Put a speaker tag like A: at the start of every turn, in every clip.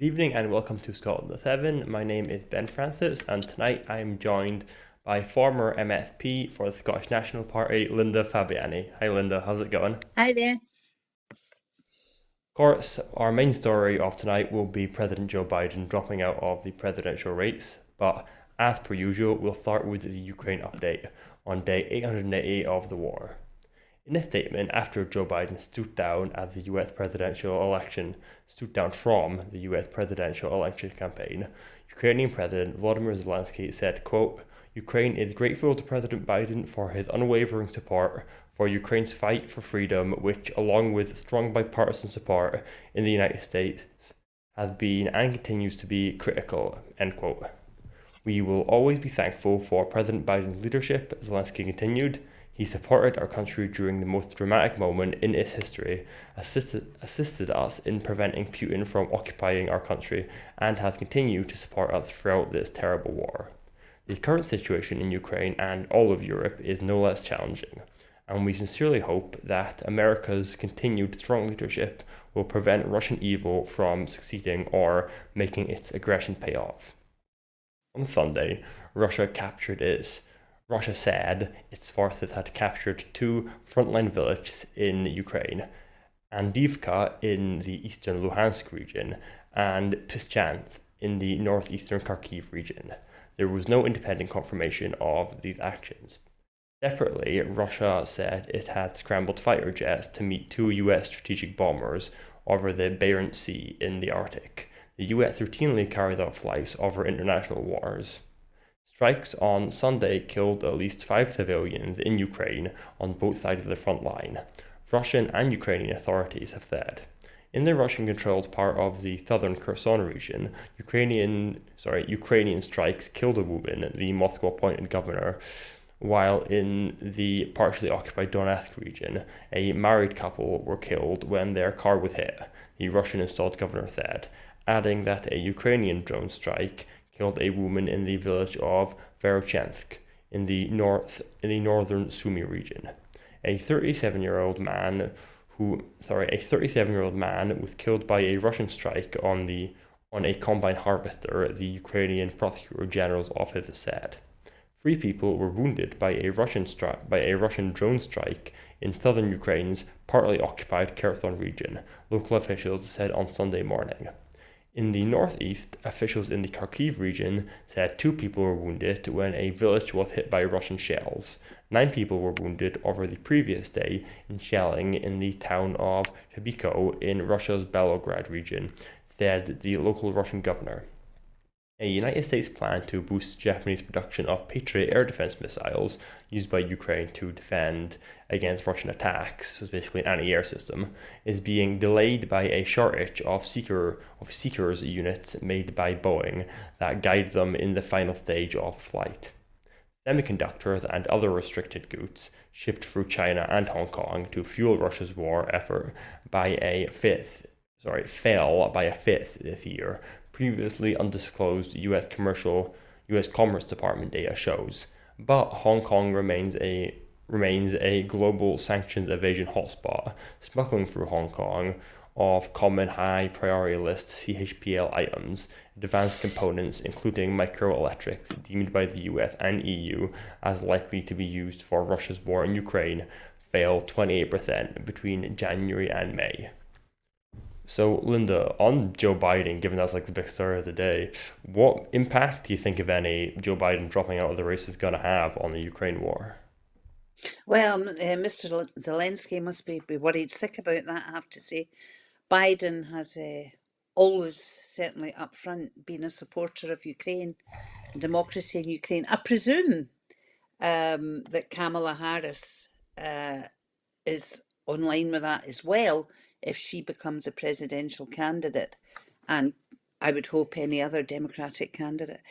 A: Good evening and welcome to Scotland at 7. My name is Ben Francis and tonight I am joined by former MSP for the Scottish National Party, Linda Fabiani. Hi Linda, how's it going?
B: Hi there.
A: Of course, our main story of tonight will be President Joe Biden dropping out of the presidential race, but as per usual, we'll start with the Ukraine update on day 880 of the war. In a statement after Joe Biden stood down from the US presidential election campaign, Ukrainian President Volodymyr Zelensky said, quote, Ukraine is grateful to President Biden for his unwavering support for Ukraine's fight for freedom, which, along with strong bipartisan support in the United States, has been and continues to be critical, end quote. We will always be thankful for President Biden's leadership, Zelensky continued. He supported our country during the most dramatic moment in its history, assisted us in preventing Putin from occupying our country, and has continued to support us throughout this terrible war. The current situation in Ukraine and all of Europe is no less challenging, and we sincerely hope that America's continued strong leadership will prevent Russian evil from succeeding or making its aggression pay off. On Sunday, Russia said its forces had captured two frontline villages in Ukraine, Andivka in the eastern Luhansk region and Pischansk in the northeastern Kharkiv region. There was no independent confirmation of these actions. Separately, Russia said it had scrambled fighter jets to meet two US strategic bombers over the Barents Sea in the Arctic. The US routinely carries out flights over international waters. Strikes on Sunday killed at least 5 civilians in Ukraine on both sides of the front line, Russian and Ukrainian authorities have said. In the Russian-controlled part of the southern Kherson region, Ukrainian strikes killed a woman, the Moscow-appointed governor, while in the partially occupied Donetsk region, a married couple were killed when their car was hit, the Russian-installed governor said, adding that a Ukrainian drone strike killed a woman in the village of Verochensk in the northern Sumy region. A 37-year-old man was killed by a Russian strike on a combine harvester, the Ukrainian Prosecutor General's office said. 3 people were wounded by a Russian drone strike in southern Ukraine's partly occupied Kherson region, local officials said on Sunday morning. In the northeast, officials in the Kharkiv region said 2 people were wounded when a village was hit by Russian shells. 9 people were wounded over the previous day in shelling in the town of Chebiko in Russia's Belgorod region, said the local Russian governor. A United States plan to boost Japanese production of Patriot air defense missiles used by Ukraine to defend against Russian attacks, so it's basically an anti-air system, is being delayed by a shortage of Seekers units made by Boeing that guide them in the final stage of flight. Semiconductors and other restricted goods shipped through China and Hong Kong to fuel Russia's war effort fell by a fifth this year, previously undisclosed US Commerce Department data shows, but Hong Kong remains a global sanctions evasion hotspot, smuggling through Hong Kong of common high priority list CHPL items, advanced components including microelectronics deemed by the US and EU as likely to be used for Russia's war in Ukraine, fell 28% between January and May. So, Linda, on Joe Biden, given that's like the big story of the day, what impact do you think, if any, Joe Biden dropping out of the race is going to have on the Ukraine war?
B: Well, Mr. Zelensky must be worried sick about that, I have to say. Biden has always, certainly up front, been a supporter of Ukraine and democracy in Ukraine. I presume that Kamala Harris is online with that as well if she becomes a presidential candidate, and I would hope any other Democratic candidate.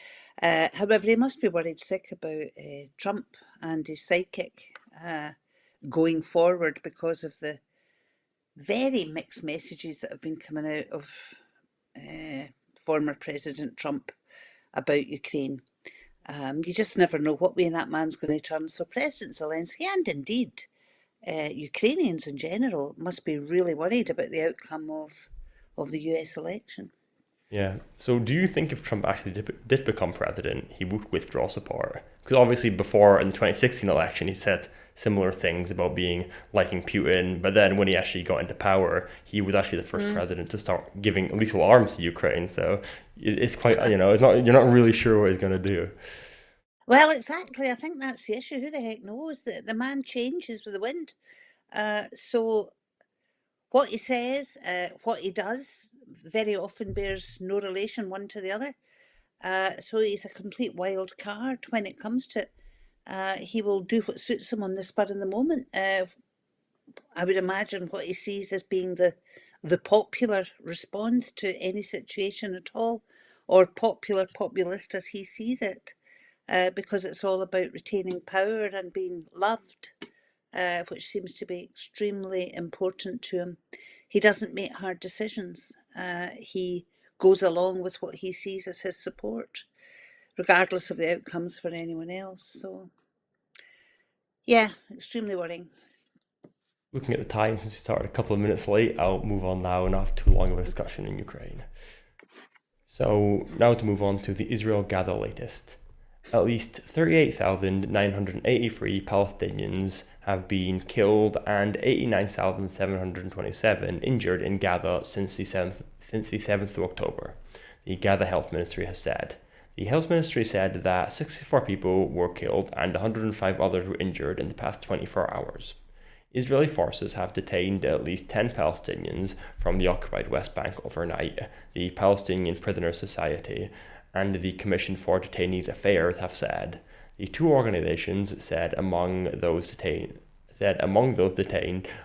B: However, he must be worried sick about Trump and his sidekick going forward because of the very mixed messages that have been coming out of former President Trump about Ukraine. You just never know what way that man's going to turn. So President Zelensky, and indeed Ukrainians in general, must be really worried about the outcome of the US election.
A: Yeah. So do you think if Trump actually did become president, he would withdraw support? Because obviously before in the 2016 election, he said similar things about liking Putin, but then when he actually got into power, he was actually the first
B: Mm.
A: president to start giving lethal arms to Ukraine. So it's quite, it's not, you're not really sure what he's going to do.
B: Well, exactly. I think that's the issue. Who the heck knows? The man changes with the wind. So what he says, what he does, very often bears no relation one to the other. So he's a complete wild card when it comes to it. He will do what suits him on the spur of the moment. I would imagine what he sees as being the popular response to any situation at all, or populist as he sees it, because it's all about retaining power and being loved, which seems to be extremely important to him. He doesn't make hard decisions. He goes along with what he sees as his support, regardless of the outcomes for anyone else. So, yeah, extremely worrying.
A: Looking at the time, since we started a couple of minutes late, I'll move on now and not have too long of a discussion in Ukraine. So now to move on to the Israel-Gaza latest. At least 38,983 Palestinians have been killed and 89,727 injured in Gaza since the 7th of October, the Gaza Health Ministry has said. The Health Ministry said that 64 people were killed and 105 others were injured in the past 24 hours. Israeli forces have detained at least 10 Palestinians from the occupied West Bank overnight, the Palestinian Prisoners Society and the Commission for Detainees Affairs have said. The two organizations said among those detained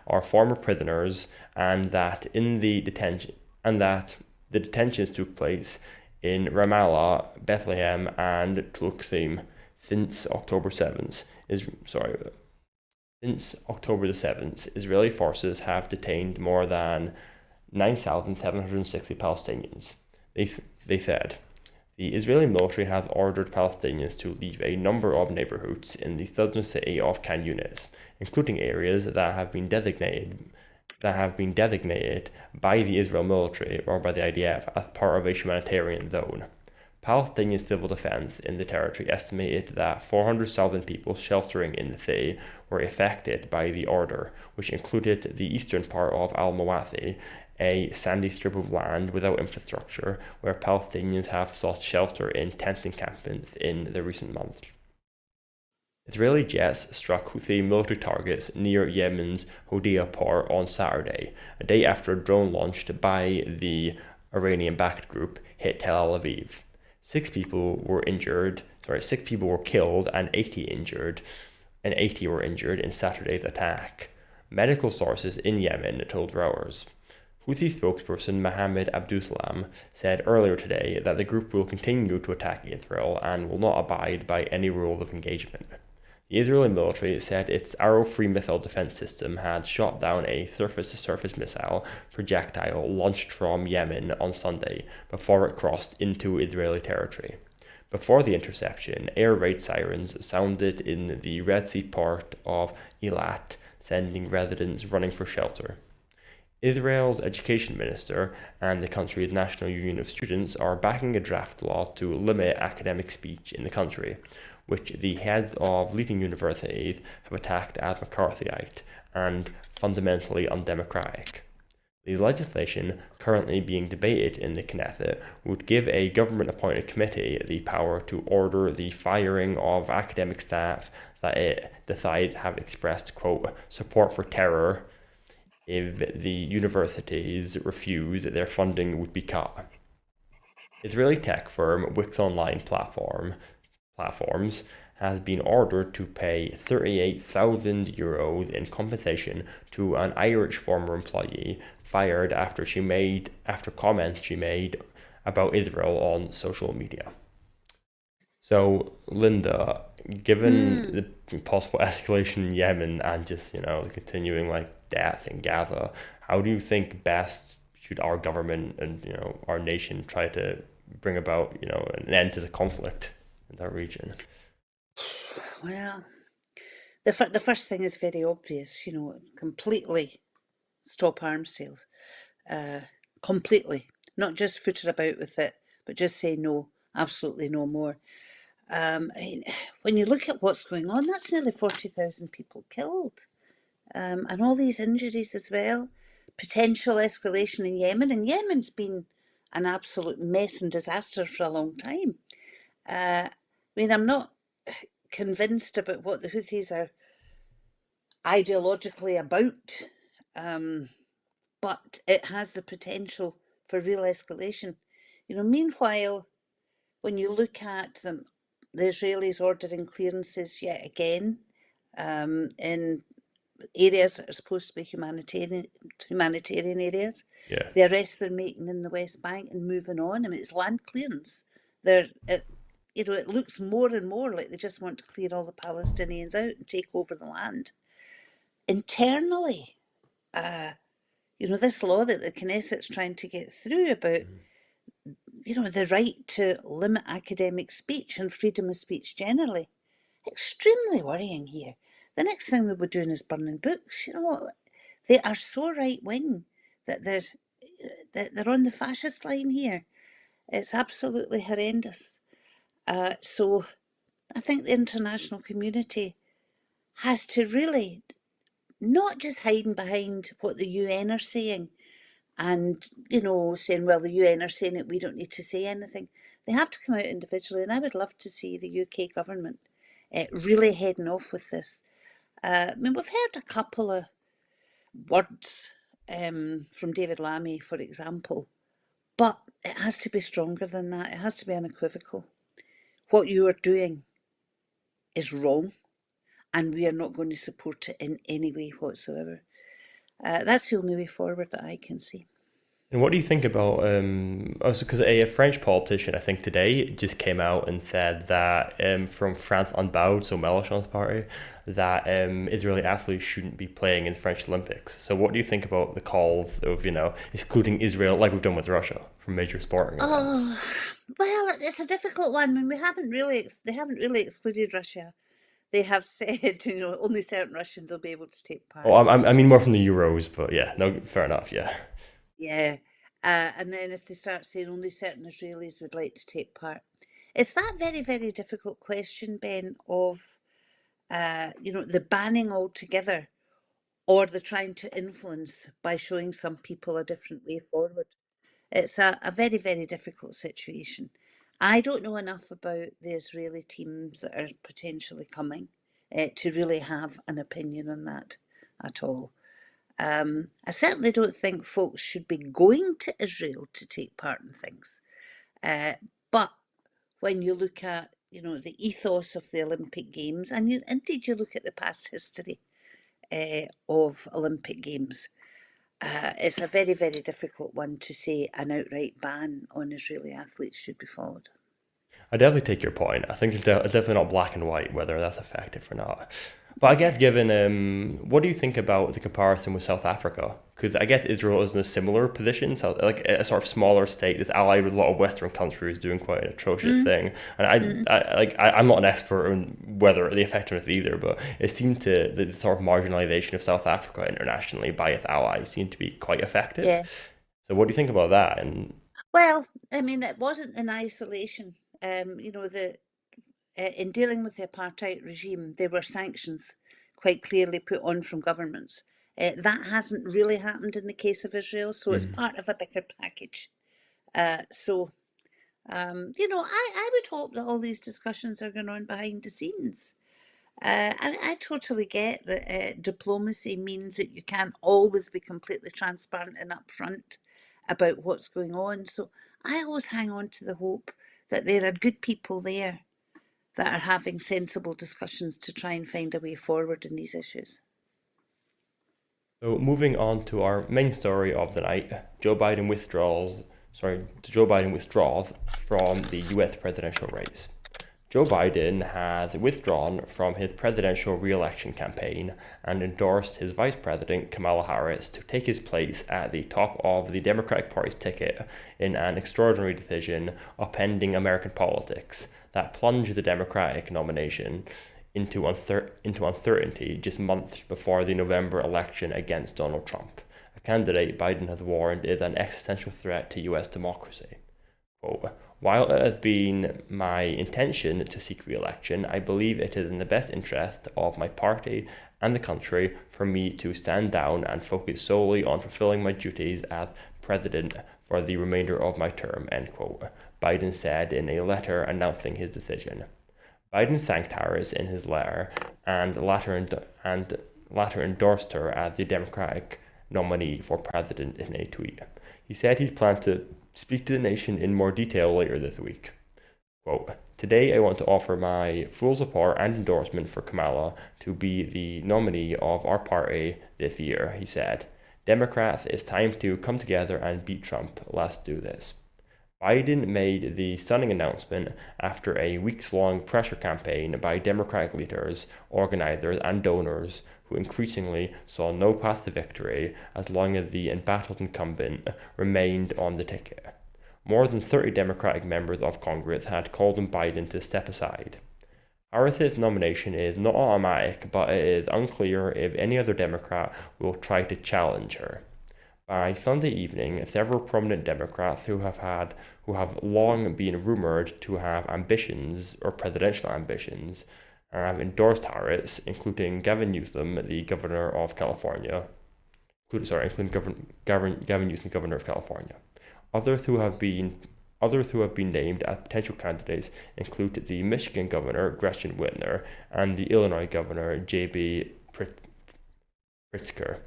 A: are former prisoners and that the detentions took place in Ramallah, Bethlehem, and Tulksim since October 7th. Since October the 7th, Israeli forces have detained more than 9,760 Palestinians. They said. The Israeli military has ordered Palestinians to leave a number of neighborhoods in the southern city of Khan Yunis, including areas that have been designated by the Israel military or by the IDF as part of a humanitarian zone. Palestinian civil defense in the territory estimated that 400,000 people sheltering in the city were affected by the order, which included the eastern part of Al-Mawasi, a sandy strip of land without infrastructure where Palestinians have sought shelter in tent encampments in the recent months. Israeli jets struck Houthi military targets near Yemen's Hodeidah port on Saturday, a day after a drone launched by the Iranian-backed group hit Tel Aviv. 6 people were killed and 80 were injured in Saturday's attack. Medical sources in Yemen told Reuters. Houthi spokesperson Mohammed Abdulsalam said earlier today that the group will continue to attack Israel and will not abide by any rule of engagement. The Israeli military said its Arrow-free missile defense system had shot down a surface-to-surface missile projectile launched from Yemen on Sunday before it crossed into Israeli territory. Before the interception, air raid sirens sounded in the Red Sea port of Eilat, sending residents running for shelter. Israel's education minister and the country's National Union of Students are backing a draft law to limit academic speech in the country, which the heads of leading universities have attacked as McCarthyite and fundamentally undemocratic. The legislation currently being debated in the Knesset would give a government-appointed committee the power to order the firing of academic staff that it decides have expressed, quote, support for terror. If the universities refuse, their funding would be cut. Israeli tech firm Wix Online platforms has been ordered to pay €38,000 in compensation to an Irish former employee fired after comments she made about Israel on social media. So, Linda, given the possible escalation in Yemen and just, the continuing death in Gaza, how do you think best should our government and, our nation try to bring about, an end to the conflict in that region?
B: Well, the first thing is very obvious, completely stop arms sales. completely, not just footer about with it, but just say no, absolutely no more. I mean, when you look at what's going on, that's nearly 40,000 people killed, and all these injuries as well. Potential escalation in Yemen, and Yemen's been an absolute mess and disaster for a long time. I mean, I'm not convinced about what the Houthis are ideologically about, but it has the potential for real escalation. Meanwhile, when you look at them, the Israelis ordering clearances yet again in areas that are supposed to be humanitarian areas.
A: Yeah.
B: The arrests they're making in the West Bank and moving on. I mean, it's land clearance. It looks more and more like they just want to clear all the Palestinians out and take over the land. Internally, this law that the Knesset's trying to get through about, the right to limit academic speech and freedom of speech generally, extremely worrying here. The next thing they'll be doing is burning books. They are so right wing that they're on the fascist line here. It's absolutely horrendous. So I think the international community has to really not just hiding behind what the UN are saying and, saying, well, the UN are saying it, we don't need to say anything. They have to come out individually, and I would love to see the UK government really heading off with this. I mean, we've heard a couple of words from David Lammy, for example, but it has to be stronger than that. It has to be unequivocal. What you are doing is wrong, and we are not going to support it in any way whatsoever. That's the only way forward that I can see.
A: And what do you think about, also because a French politician, I think today, just came out and said that from France Unbowed, so Mélenchon's party, that Israeli athletes shouldn't be playing in the French Olympics. So what do you think about the call of, excluding Israel, like we've done with Russia, from major sporting events?
B: Oh, well, it's a difficult one. I mean, they haven't really excluded Russia. They have said, only certain Russians will be able to take part.
A: Oh, I mean more from the Euros, but yeah, no, fair enough, yeah.
B: Yeah. And then if they start saying only certain Israelis would like to take part. It's that very, very difficult question, Ben, of, the banning altogether or the trying to influence by showing some people a different way forward. It's a very, very difficult situation. I don't know enough about the Israeli teams that are potentially coming to really have an opinion on that at all. I certainly don't think folks should be going to Israel to take part in things. But when you look at, the ethos of the Olympic Games, and indeed you look at the past history of Olympic Games, it's a very, very difficult one to say an outright ban on Israeli athletes should be followed.
A: I definitely take your point. I think it's definitely not black and white whether that's effective or not. But I guess given, what do you think about the comparison with South Africa? Because I guess Israel is in a similar position, so like a sort of smaller state that's allied with a lot of Western countries doing quite an atrocious thing. And I'm not an expert on whether the effectiveness either, but it seemed the sort of marginalization of South Africa internationally by its allies seemed to be quite effective.
B: Yeah.
A: So what do you think about that? And
B: Well, I mean, it wasn't in isolation. In dealing with the apartheid regime, there were sanctions quite clearly put on from governments. That hasn't really happened in the case of Israel, so it's part of a bigger package. I would hope that all these discussions are going on behind the scenes. I totally get that diplomacy means that you can't always be completely transparent and upfront about what's going on. So I always hang on to the hope that there are good people there that are having sensible discussions to try and find a way forward in these issues.
A: so moving on to our main story of the night, Joe Biden withdraws from the US presidential race. Joe Biden has withdrawn from his presidential re-election campaign and endorsed his vice president, Kamala Harris, to take his place at the top of the Democratic Party's ticket in an extraordinary decision upending American politics that plunged the Democratic nomination into uncertainty just months before the November election against Donald Trump. A candidate Biden has warned is an existential threat to US democracy. Quote, while it has been my intention to seek re-election, I believe it is in the best interest of my party and the country for me to stand down and focus solely on fulfilling my duties as president for the remainder of my term, end quote, Biden said in a letter announcing his decision. Biden thanked Harris in his letter and later endorsed her as the Democratic nominee for president in a tweet. He said he planned to speak to the nation in more detail later this week. Quote, today I want to offer my full support and endorsement for Kamala to be the nominee of our party this year, he said. Democrats, it's time to come together and beat Trump. Let's do this. Biden made the stunning announcement after a weeks-long pressure campaign by Democratic leaders, organizers, and donors who increasingly saw no path to victory as long as the embattled incumbent remained on the ticket. More than 30 Democratic members of Congress had called on Biden to step aside. Harris's nomination is not automatic, but it is unclear if any other Democrat will try to challenge her. By Sunday evening, several prominent Democrats who have long been rumored to have ambitions or presidential ambitions have endorsed Harris, including Gavin Newsom, the governor of California. Including Gavin Newsom, governor of California. Others who have been named as potential candidates include the Michigan governor Gretchen Whitmer and the Illinois governor J.B. Pritzker.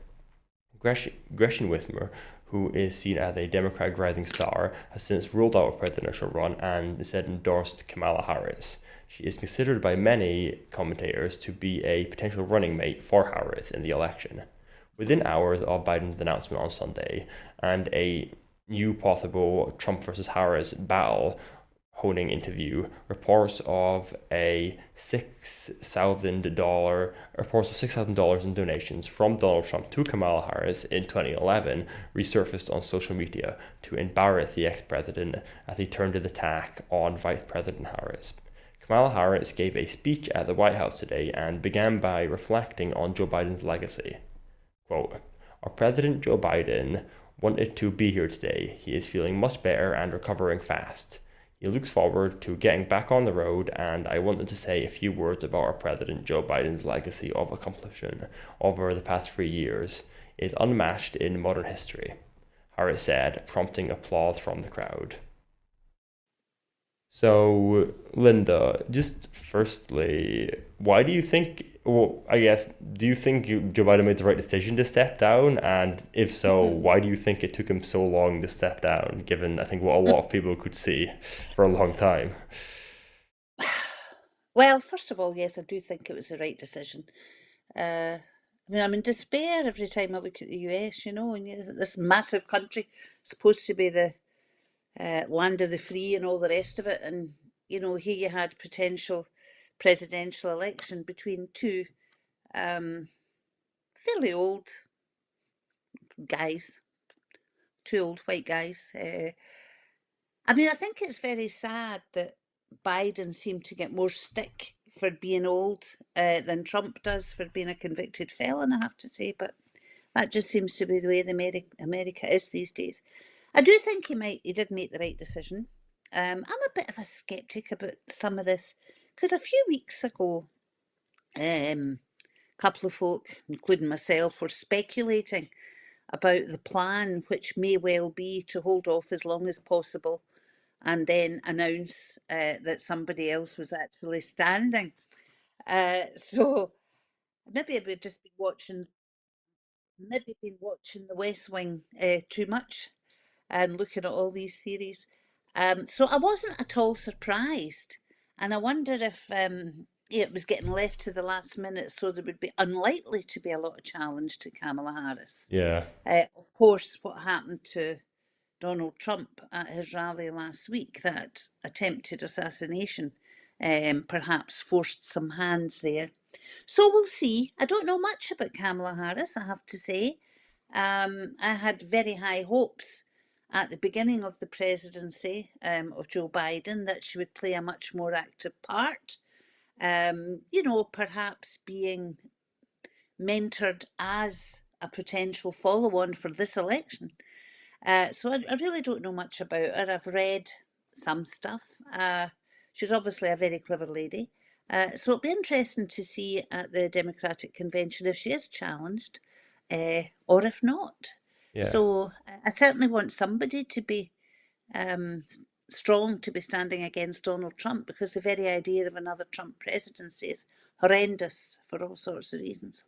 A: Gretchen Whitmer, who is seen as a Democratic rising star, has since ruled out a presidential run and instead endorsed Kamala Harris. She is considered by many commentators to be a potential running mate for Harris in the election. Within hours of Biden's announcement on Sunday and a new possible Trump versus Harris battle honing interview, reports of $6,000 in donations from Donald Trump to Kamala Harris in 2011 resurfaced on social media to embarrass the ex-president as he turned his attack on Vice President Harris. Kamala Harris gave a speech at the White House today and began by reflecting on Joe Biden's legacy. Quote, our President Joe Biden wanted to be here today. He is feeling much better and recovering fast. He looks forward to getting back on the road, and I wanted to say a few words about our President Joe Biden's legacy of accomplishment over the past 3 years is unmatched in modern history, Harris said, prompting applause from the crowd. So, Linda, just firstly, why do you think, do you think Joe Biden made the right decision to step down? And if so, why do you think it took him so long to step down, given, I think, what a lot of people could see for a long time?
B: Well, first of all, yes, I do think it was the right decision. I'm in despair every time I look at the US, and this massive country, supposed to be the land of the free and all the rest of it. And, here you had potential presidential election between two fairly old guys, two old white guys. I think it's very sad that Biden seemed to get more stick for being old than Trump does for being a convicted felon, I have to say. But that just seems to be the way America is these days. I do think he did make the right decision. I'm a bit of a skeptic about some of this because a few weeks ago, a couple of folk, including myself, were speculating about the plan, which may well be to hold off as long as possible and then announce that somebody else was actually standing. So maybe I've just been watching, the West Wing too much and looking at all these theories. So I wasn't at all surprised. And I wonder if it was getting left to the last minute so there would be unlikely to be a lot of challenge to Kamala Harris.
A: Yeah.
B: Of course, what happened to Donald Trump at his rally last week, that attempted assassination, perhaps forced some hands there. So we'll see. I don't know much about Kamala Harris, I have to say. I had very high hopes at the beginning of the presidency of Joe Biden that she would play a much more active part. Perhaps being mentored as a potential follow-on for this election. So I really don't know much about her. I've read some stuff. She's obviously a very clever lady. So it'll be interesting to see at the Democratic Convention if she is challenged or if not.
A: Yeah.
B: So I certainly want somebody to be strong to be standing against Donald Trump, because the very idea of another Trump presidency is horrendous for all sorts of reasons.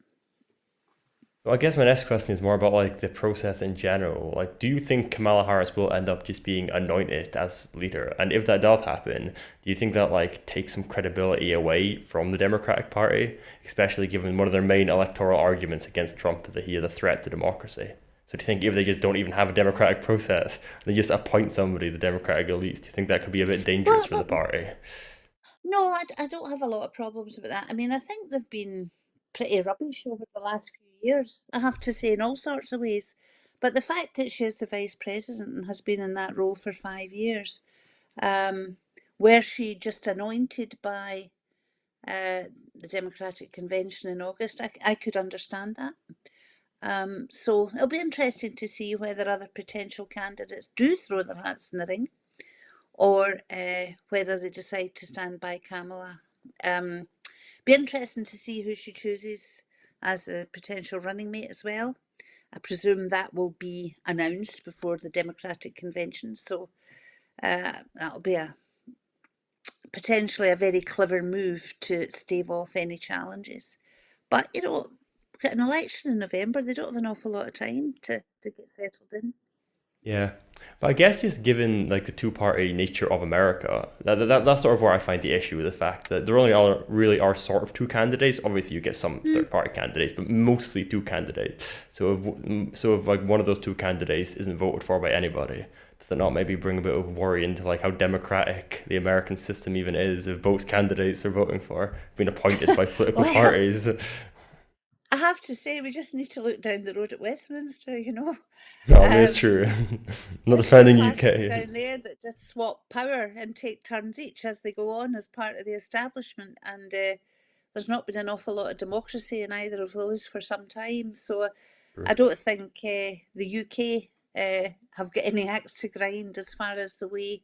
A: So I guess my next question is more about like the process in general. Like, do you think Kamala Harris will end up just being anointed as leader? And if that does happen, do you think that like takes some credibility away from the Democratic Party, especially given one of their main electoral arguments against Trump is that he is a threat to democracy? So do you think if they just don't even have a democratic process, they just appoint somebody the Democratic elites, do you think that could be a bit dangerous for the
B: Well,
A: party?
B: no, I don't have a lot of problems with that. I mean, I think they've been pretty rubbish over the last few years, I have to say, in all sorts of ways. But the fact that she is the vice president and has been in that role for 5 years, um, were she just anointed by the Democratic Convention in August, I could understand that. So it'll be interesting to see whether other potential candidates do throw their hats in the ring, or whether they decide to stand by Kamala. Be interesting to see who she chooses as a potential running mate as well. I presume that will be announced before the Democratic Convention, so that'll be potentially a very clever move to stave off any challenges. But we've got an election in November. They don't have an awful lot of time to get settled in.
A: Yeah, but I guess just given like the two-party nature of America, that's sort of where I find the issue with the fact that there only are really are sort of two candidates. Obviously, you get some
B: Mm.
A: third-party candidates, but mostly two candidates. So if like one of those two candidates isn't voted for by anybody, does that not maybe bring a bit of worry into like how democratic the American system even is if both candidates are voting for being appointed by political
B: Well,
A: parties?
B: I have to say, we just need to look down the road at Westminster.
A: No, I mean it's
B: Um,
A: true. Not
B: the two
A: defending
B: parties
A: UK.
B: down there that just swap power and take turns each as they go on as part of the establishment. And there's not been an awful lot of democracy in either of those for some time. So I don't think the UK have got any axe to grind as far as the way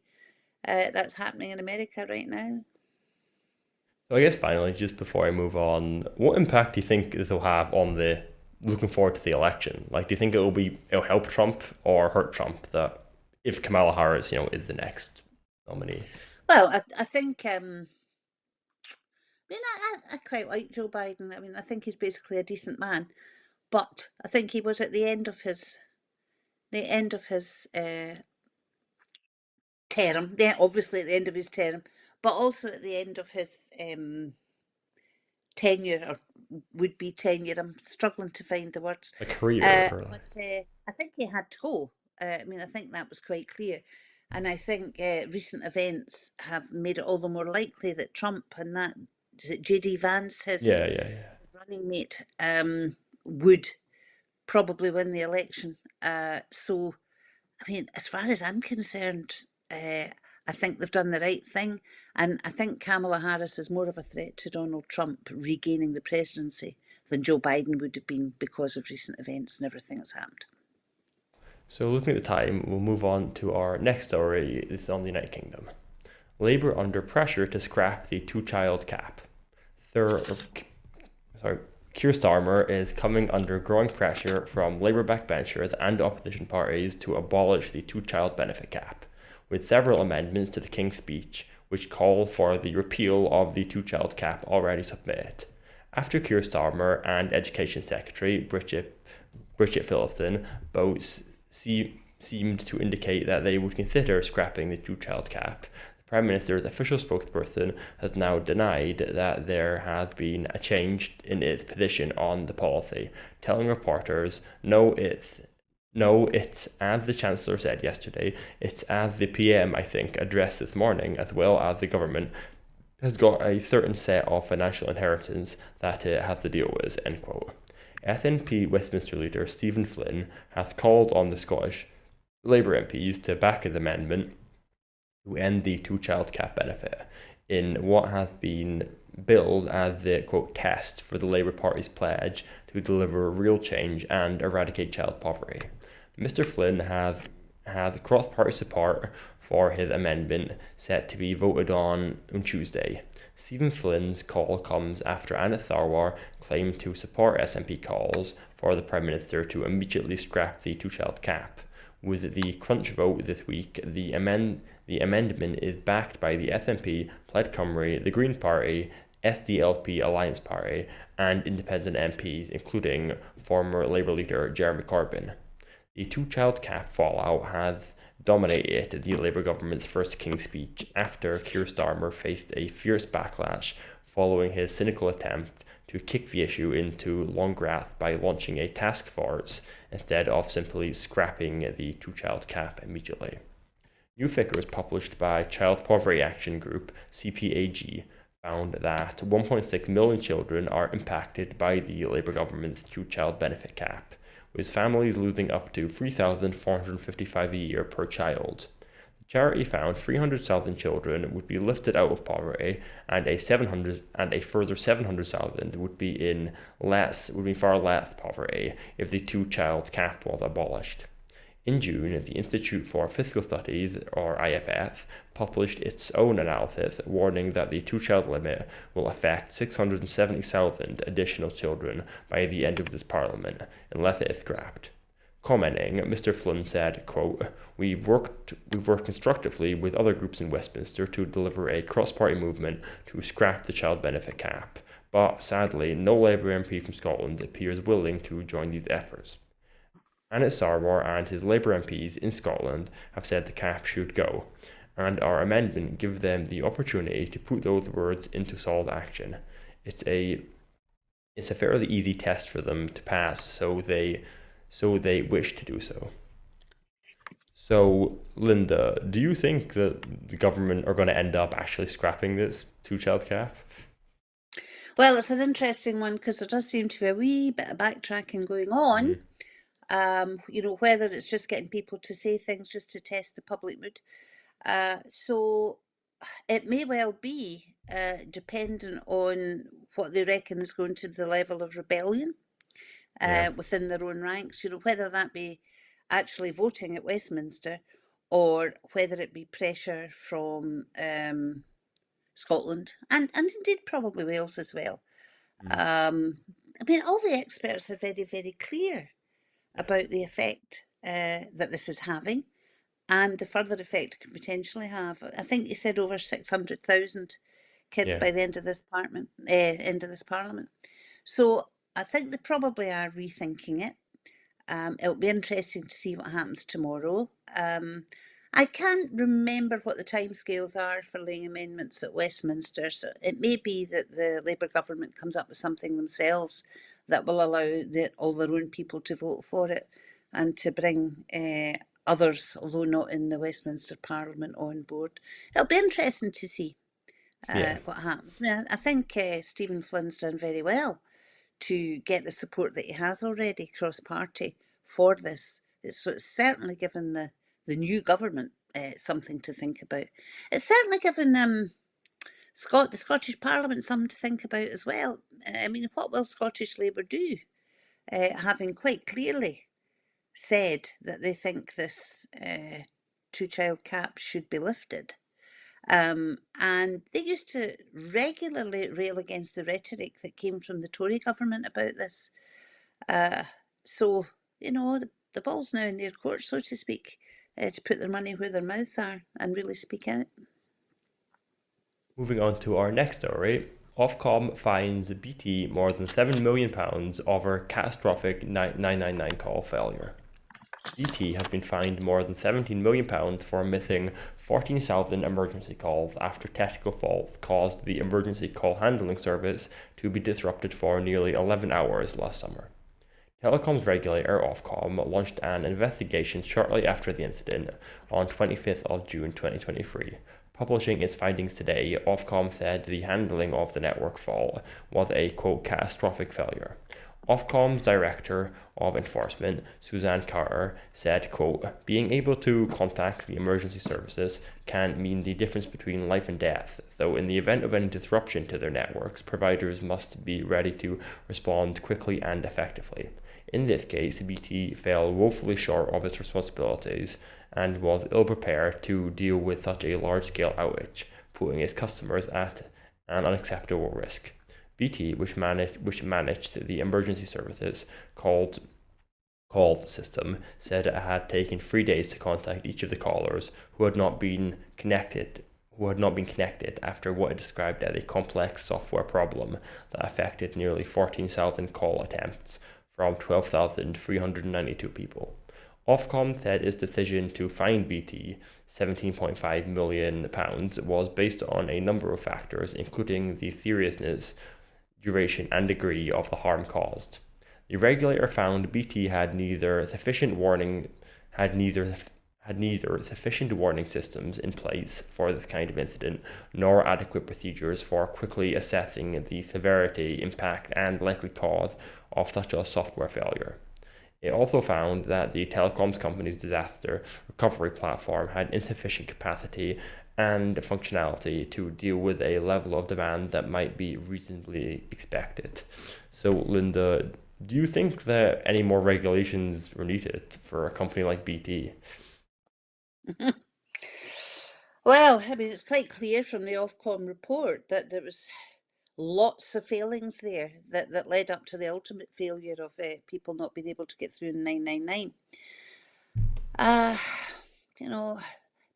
B: that's happening in America right now.
A: So I guess finally, just before I move on, what impact do you think this will have on the looking forward to the election? Like, do you think it'll help Trump or hurt Trump that if Kamala Harris, is the next nominee?
B: Well, I think I mean, I quite like Joe Biden. I mean, I think he's basically a decent man, but I think he was at the end of his term. Yeah, obviously at the end of his term, but also at the end of his tenure, or would be tenure. I'm struggling to find the words.
A: A career or like,
B: But I think he had to go. I mean, I think that was quite clear. And I think recent events have made it all the more likely that Trump and that, is it JD Vance, his
A: yeah, yeah, yeah.
B: running mate, would probably win the election. So, I mean, as far as I'm concerned, I think they've done the right thing. And I think Kamala Harris is more of a threat to Donald Trump regaining the presidency than Joe Biden would have been because of recent events and everything that's happened.
A: So looking at the time, we'll move on to our next story. It's on the United Kingdom. Labour under pressure to scrap the two-child cap. Sorry, Keir Starmer is coming under growing pressure from Labour backbenchers and opposition parties to abolish the two-child benefit cap, with several amendments to the King's Speech which call for the repeal of the two-child cap already submitted. After Keir Starmer and Education Secretary Bridget Phillipson both seemed to indicate that they would consider scrapping the two-child cap, Prime Minister's official spokesperson has now denied that there has been a change in its position on the policy, telling reporters, it's as the Chancellor said yesterday, it's as the PM, I think, addressed this morning, as well as the government has got a certain set of financial inheritance that it has to deal with, end quote. SNP Westminster leader Stephen Flynn has called on the Scottish Labour MPs to back his amendment to end the two-child cap benefit in what has been billed as the, quote, test for the Labour Party's pledge to deliver real change and eradicate child poverty. Mr. Flynn had cross-party support for his amendment set to be voted on Tuesday. Stephen Flynn's call comes after Anna Tharwar claimed to support SNP calls for the Prime Minister to immediately scrap the two-child cap. With the crunch vote this week, the amendment is backed by the SNP, Plaid Cymru, the Green Party, SDLP Alliance Party, and independent MPs, including former Labour leader Jeremy Corbyn. The two-child cap fallout has dominated the Labour government's first King's Speech after Keir Starmer faced a fierce backlash following his cynical attempt to kick the issue into long grass by launching a task force instead of simply scrapping the two-child cap immediately. New figures published by Child Poverty Action Group, CPAG, found that 1.6 million children are impacted by the Labour government's two-child benefit cap, with families losing up to $3,455 a year per child. The charity found 300,000 children would be lifted out of poverty, and a further 700,000 would be far less poverty if the two-child cap was abolished. In June, the Institute for Fiscal Studies, or IFS, published its own analysis warning that the two-child limit will affect 670,000 additional children by the end of this parliament, unless it is scrapped. Commenting, Mr. Flynn said, quote, We've worked constructively with other groups in Westminster to deliver a cross-party movement to scrap the child benefit cap, but sadly, no Labour MP from Scotland appears willing to join these efforts. Anna Sarwar and his Labour MPs in Scotland have said the cap should go, and our amendment gives them the opportunity to put those words into solid action. It's a fairly easy test for them to pass, so they wish to do so. So, Linda, do you think that the government are going to end up actually scrapping this two-child cap?
B: Well, it's an interesting one because there does seem to be a wee bit of backtracking going on. Whether it's just getting people to say things just to test the public mood. So it may well be dependent on what they reckon is going to be the level of rebellion within their own ranks, whether that be actually voting at Westminster or whether it be pressure from Scotland and indeed probably Wales as well. All the experts are very, very clear about the effect that this is having and the further effect it can potentially have. I think you said over 600,000 kids by the end of this parliament. So I think they probably are rethinking it. It'll be interesting to see what happens tomorrow. I can't remember what the timescales are for laying amendments at Westminster, so it may be that the Labour government comes up with something themselves that will allow all their own people to vote for it and to bring others, although not in the Westminster Parliament, on board. It'll be interesting to see what happens. I think Stephen Flynn's done very well to get the support that he has already cross-party for this. So it's certainly given the new government something to think about. It's certainly given the Scottish Parliament something to think about as well. What will Scottish Labour do, having quite clearly said that they think this two-child cap should be lifted? And they used to regularly rail against the rhetoric that came from the Tory government about this. So, the ball's now in their court, so to speak, to put their money where their mouths are and really speak out.
A: Moving on to our next story, Ofcom fines BT more than £7 million over catastrophic 999 call failure. BT have been fined more than £17 million for missing 14,000 emergency calls after technical faults caused the emergency call handling service to be disrupted for nearly 11 hours last summer. Telecoms regulator Ofcom launched an investigation shortly after the incident on 25th of June 2023. Publishing its findings today, Ofcom said the handling of the network fault was a, quote, catastrophic failure. Ofcom's Director of Enforcement, Suzanne Carter, said, quote, "Being able to contact the emergency services can mean the difference between life and death, though in the event of any disruption to their networks, providers must be ready to respond quickly and effectively. In this case, BT fell woefully short of its responsibilities and was ill-prepared to deal with such a large-scale outage, putting its customers at an unacceptable risk." BT, which managed the emergency services call system, said it had taken 3 days to contact each of the callers who had not been connected after what it described as a complex software problem that affected nearly 14,000 call attempts from 12,392 people. Ofcom said its decision to fine BT £17.5 million was based on a number of factors, including the seriousness, duration, and degree of the harm caused. The regulator found BT had neither sufficient warning systems in place for this kind of incident, nor adequate procedures for quickly assessing the severity, impact, and likely cause of such a software failure. It also found that the telecoms company's disaster recovery platform had insufficient capacity and functionality to deal with a level of demand that might be reasonably expected. So, Linda, do you think that any more regulations were needed for a company like BT?
B: Well, I mean, it's quite clear from the Ofcom report that there was lots of failings there that led up to the ultimate failure of people not being able to get through in 999.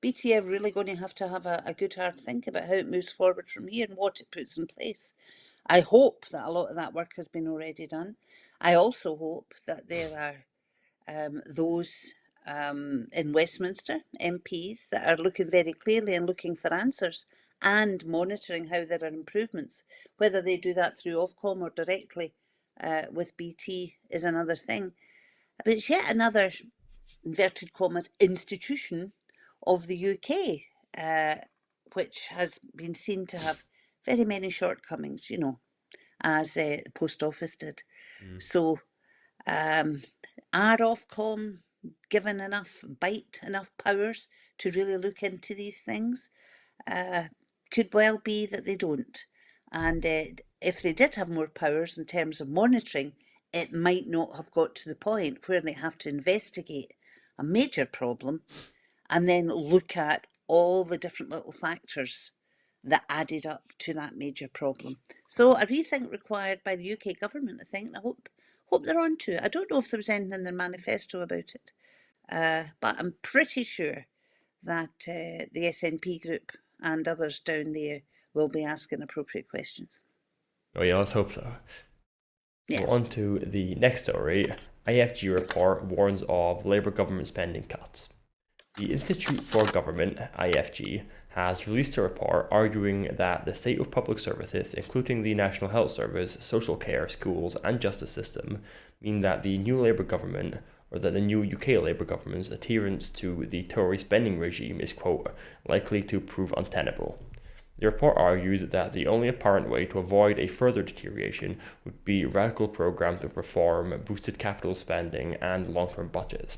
B: BT are really going to have a good hard think about how it moves forward from here and what it puts in place. I hope that a lot of that work has been already done. I also hope that there are those in Westminster, MPs, that are looking very clearly and looking for answers and monitoring how there are improvements. Whether they do that through Ofcom or directly with BT is another thing. But it's yet another, inverted commas, institution of the UK, which has been seen to have very many shortcomings, as the Post Office did. So are Ofcom given enough powers to really look into these things? Could well be that they don't. And if they did have more powers in terms of monitoring, it might not have got to the point where they have to investigate a major problem and then look at all the different little factors that added up to that major problem. So a rethink required by the UK government, I think. I hope they're on to it. I don't know if there was anything in their manifesto about it, but I'm pretty sure that the SNP group and others down there will be asking appropriate questions.
A: Oh yeah, let's hope so.
B: Yeah.
A: On to the next story. IFG report warns of Labour government spending cuts. The Institute for Government, IFG, has released a report arguing that the state of public services, including the National Health Service, social care, schools, and justice system, mean that the new Labour government, or that the new UK Labour government's adherence to the Tory spending regime is, quote, likely to prove untenable. The report argued that the only apparent way to avoid a further deterioration would be radical programmes of reform, boosted capital spending, and long-term budgets.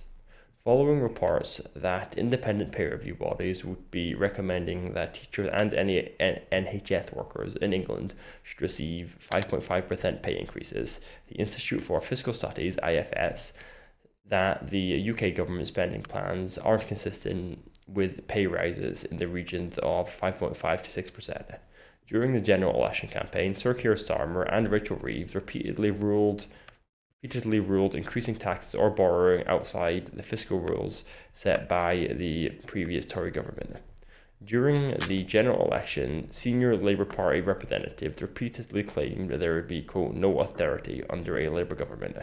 A: Following reports that independent peer review bodies would be recommending that teachers and any NHS workers in England should receive 5.5% pay increases, the Institute for Fiscal Studies, IFS, that the UK government spending plans aren't consistent with pay rises in the region of 5.5 to 6%. During the general election campaign, Sir Keir Starmer and Rachel Reeves repeatedly ruled increasing taxes or borrowing outside the fiscal rules set by the previous Tory government. During the general election, senior Labour Party representatives repeatedly claimed that there would be, quote, no austerity under a Labour government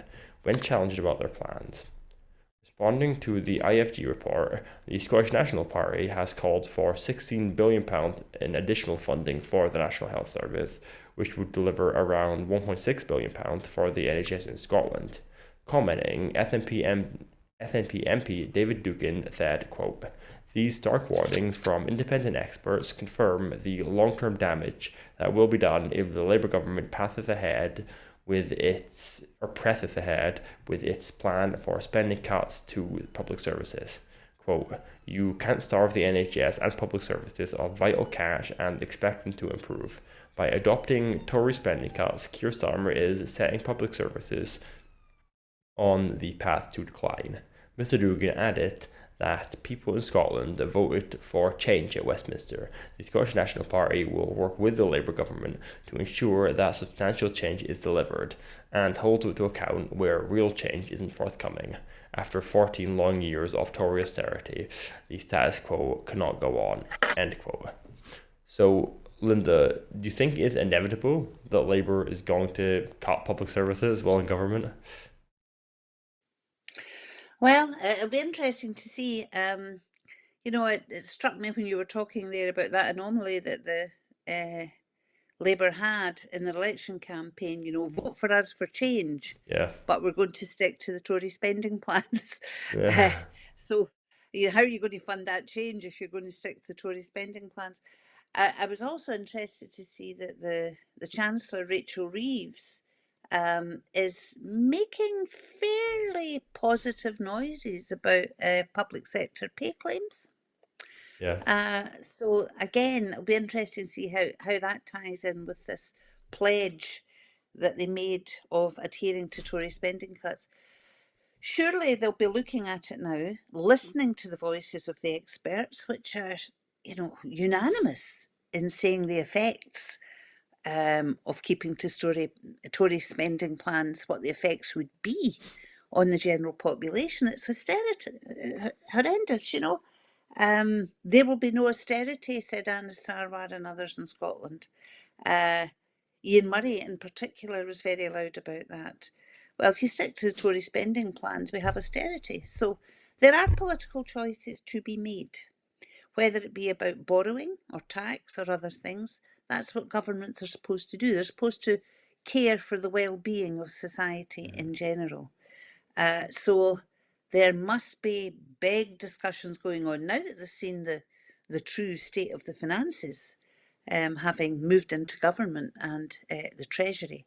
A: when challenged about their plans. Responding to the IFG report, the Scottish National Party has called for £16 billion in additional funding for the National Health Service, which would deliver around £1.6 billion for the NHS in Scotland. Commenting, SNP MP David Dugan said, quote, these stark warnings from independent experts confirm the long-term damage that will be done if the Labour government passes ahead with its, or presses ahead with its plan for spending cuts to public services. Quote, you can't starve the NHS and public services of vital cash and expect them to improve. By adopting Tory spending cuts, Keir Starmer is setting public services on the path to decline. Mr. Duggan added that people in Scotland voted for change at Westminster. The Scottish National Party will work with the Labour government to ensure that substantial change is delivered and hold to account where real change isn't forthcoming. After 14 long years of Tory austerity, the status quo cannot go on. End quote. So, Linda, do you think it's inevitable that Labour is going to cut public services while in government?
B: Well, it'll be interesting to see. It struck me when you were talking there about that anomaly that the Labour had in their election campaign, vote for us for change,
A: Yeah.
B: but we're going to stick to the Tory spending plans.
A: Yeah.
B: So, how are you going to fund that change if you're going to stick to the Tory spending plans? I was also interested to see that the Chancellor, Rachel Reeves, is making fairly positive noises about public sector pay claims.
A: Yeah.
B: So again, it'll be interesting to see how that ties in with this pledge that they made of adhering to Tory spending cuts. Surely they'll be looking at it now, listening to the voices of the experts, which are, unanimous in saying the effects of keeping to Tory spending plans, what the effects would be on the general population. It's horrendous. There will be no austerity, said Anna Sarwar and others in Scotland. Ian Murray, in particular, was very loud about that. Well, if you stick to the Tory spending plans, we have austerity. So there are political choices to be made, whether it be about borrowing or tax or other things. That's what governments are supposed to do. They're supposed to care for the well-being of society in general. So there must be big discussions going on now that they've seen the true state of the finances, having moved into government and the Treasury.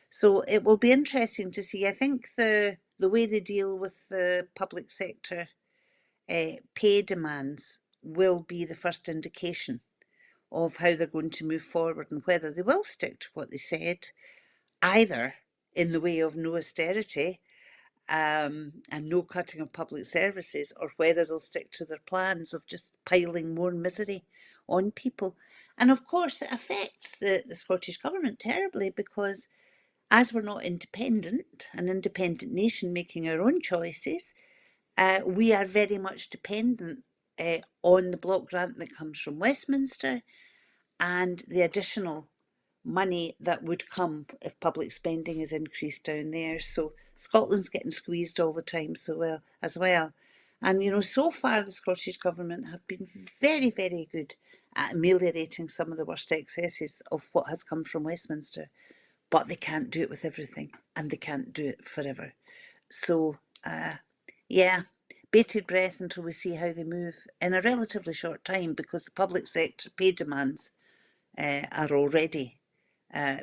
B: So it will be interesting to see. I think the way they deal with the public sector pay demands will be the first indication of how they're going to move forward and whether they will stick to what they said, either in the way of no austerity and no cutting of public services, or whether they'll stick to their plans of just piling more misery on people. And of course, it affects the Scottish Government terribly because as we're not independent, an independent nation making our own choices, we are very much dependent on the block grant that comes from Westminster and the additional money that would come if public spending is increased down there. So Scotland's getting squeezed all the time as well. And so far the Scottish Government have been very, very good at ameliorating some of the worst excesses of what has come from Westminster. But they can't do it with everything, and they can't do it forever. So, yeah, bated breath until we see how they move in a relatively short time, because the public sector pay demands are already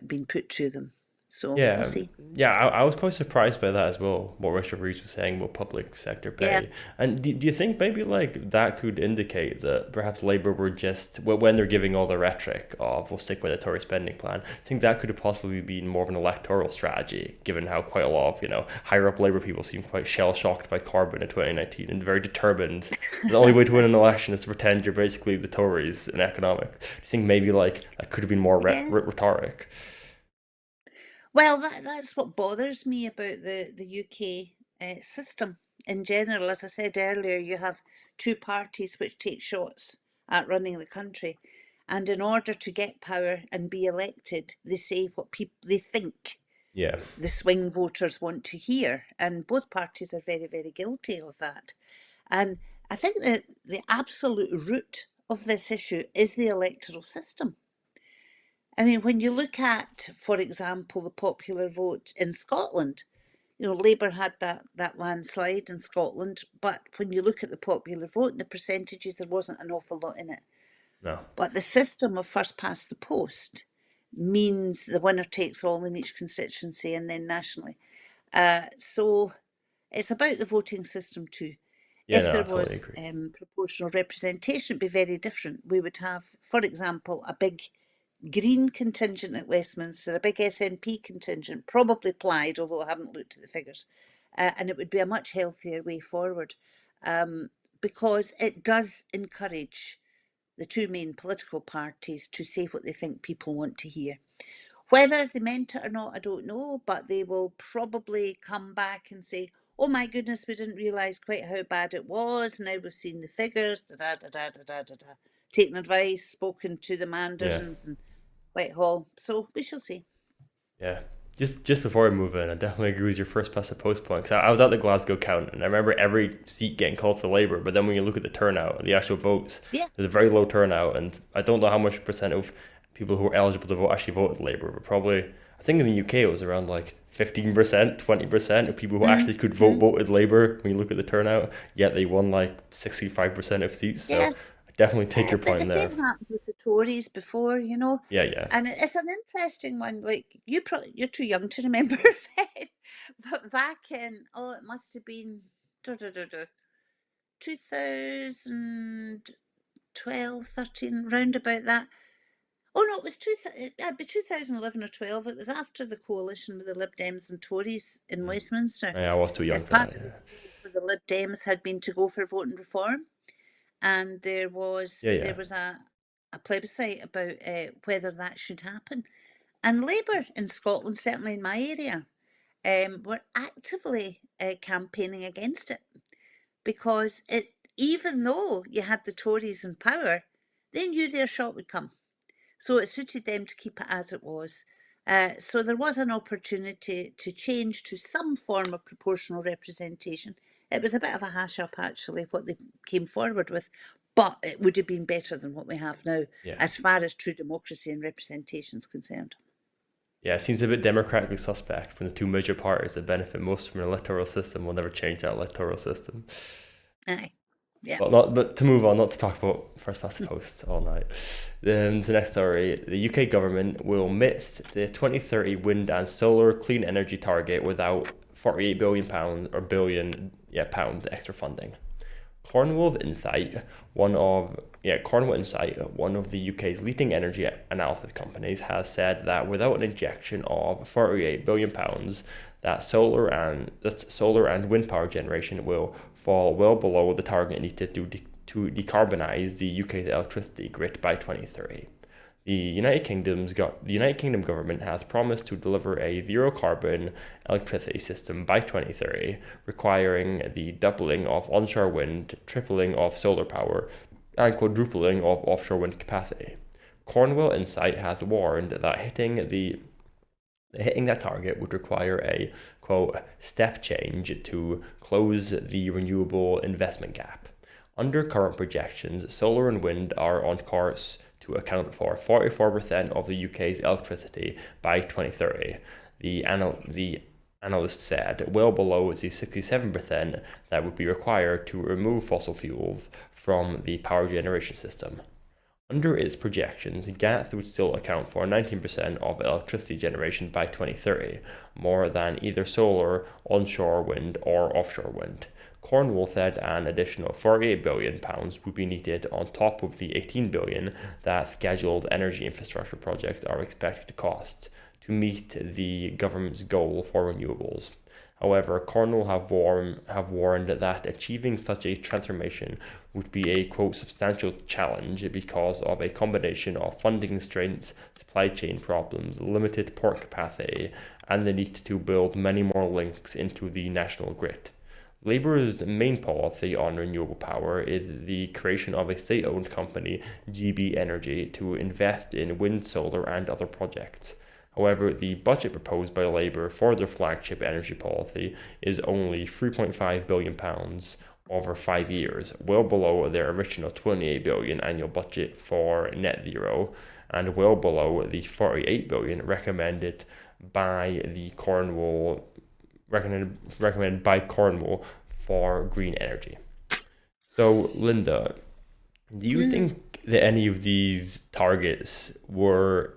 B: being put to them. So we'll
A: Yeah,
B: see.
A: yeah, I was quite surprised by that as well, what Richard Reeves was saying about public sector
B: Yeah,
A: pay. And do you think maybe like that could indicate that perhaps Labour were just, when they're giving all the rhetoric of we'll stick with the Tory spending plan, I think that could have possibly been more of an electoral strategy, given how quite a lot of, higher up Labour people seem quite shell-shocked by Corbyn in 2019 and very determined. The only way to win an election is to pretend you're basically the Tories in economics. Do you think maybe like that could have been more
B: yeah.
A: rhetoric?
B: Well, that's what bothers me about the UK system in general. As I said earlier, you have two parties which take shots at running the country, and in order to get power and be elected, they say what they think
A: Yeah.
B: the swing voters want to hear, and both parties are very, very guilty of that. And I think that the absolute root of this issue is the electoral system. I mean, when you look at, for example, the popular vote in Scotland, Labour had that landslide in Scotland, but when you look at the popular vote and the percentages, there wasn't an awful lot in it.
A: No.
B: But the system of first past the post means the winner takes all in each constituency and then nationally. So it's about the voting system too.
A: Yeah,
B: If
A: no,
B: there
A: I totally
B: was
A: agree.
B: proportional representation, it'd be very different. We would have, for example, a big Green contingent at Westminster, a big SNP contingent, probably Plaid, although I haven't looked at the figures, and it would be a much healthier way forward, because it does encourage the two main political parties to say what they think people want to hear. Whether they meant it or not, I don't know, but they will probably come back and say, oh my goodness, we didn't realise quite how bad it was. Now we've seen the figures, taken advice, spoken to the
A: Yeah,
B: mandarins and Whitehall. So we shall see.
A: yeah. Just before we move in, I definitely agree with your first past the post point because I was at the Glasgow count and I remember every seat getting called for Labour, but then when you look at the turnout, the actual votes,
B: Yeah.
A: there's a very low turnout, and I don't know how much percent of people who are eligible to vote actually voted Labour, but probably I think in the UK it was around like 15%, 20% of people who actually could vote
B: Mm-hmm.
A: voted Labour when you look at the turnout, yet they won like 65% of seats. So
B: Yeah.
A: I definitely take your
B: But the
A: point there.
B: same happened with the Tories before, you know,
A: Yeah, yeah,
B: and it's an interesting one. Like you're too young to remember then, but back in it must have been 2012, 13, round about that. Oh no, it was it'd be 2011 or 12. It was after the coalition with the Lib Dems and Tories in Westminster,
A: yeah. I was too young
B: as
A: for that.
B: part of the
A: Yeah,
B: deal for the Lib Dems had been to go for voting reform, and there was
A: yeah,
B: there
A: yeah.
B: was a plebiscite about whether that should happen. And Labour in Scotland, certainly in my area, were actively campaigning against it because even though you had the Tories in power, they knew their shot would come. So it suited them to keep it as it was. So there was an opportunity to change to some form of proportional representation. It was a bit of a hash up, actually, what they came forward with, but it would have been better than what we have now,
A: Yeah.
B: as far as true democracy and representation is concerned.
A: Yeah, it seems a bit democratically suspect when the two major parties that benefit most from an electoral system will never change that electoral system.
B: Aye, yeah.
A: But to move on, not to talk about first past the post all night. Then the next story: the UK government will miss the 2030 wind and solar clean energy target without 48 billion pounds or pound extra funding. Cornwall Insight, one of the UK's leading energy analysis companies, has said that without an injection of 48 billion pounds, that solar and wind power generation will fall well below the target needed to decarbonise the UK's electricity grid by 2030. The United Kingdom government has promised to deliver a zero carbon electricity system by 2030, requiring the doubling of onshore wind, tripling of solar power, and quadrupling of offshore wind capacity. Cornwall Insight has warned that hitting that target would require a quote step change to close the renewable investment gap. Under current projections, solar and wind are on course to account for 44% of the UK's electricity by 2030. The analyst said, well below the 67% that would be required to remove fossil fuels from the power generation system. Under its projections, gas would still account for 19% of electricity generation by 2030, more than either solar, onshore wind, or offshore wind. Cornwall said an additional £48 billion would be needed on top of the £18 billion that scheduled energy infrastructure projects are expected to cost to meet the government's goal for renewables. However, Cornwall have warned that achieving such a transformation would be a quote substantial challenge because of a combination of funding constraints, supply chain problems, limited port capacity, and the need to build many more links into the national grid. Labour's main policy on renewable power is the creation of a state-owned company, GB Energy, to invest in wind, solar, and other projects. However, the budget proposed by Labour for their flagship energy policy is only £3.5 billion over 5 years, well below their original £28 billion annual budget for net zero, and well below the £48 billion recommended by Cornwall for green energy. So, Linda, do you
B: Mm.
A: think that any of these targets were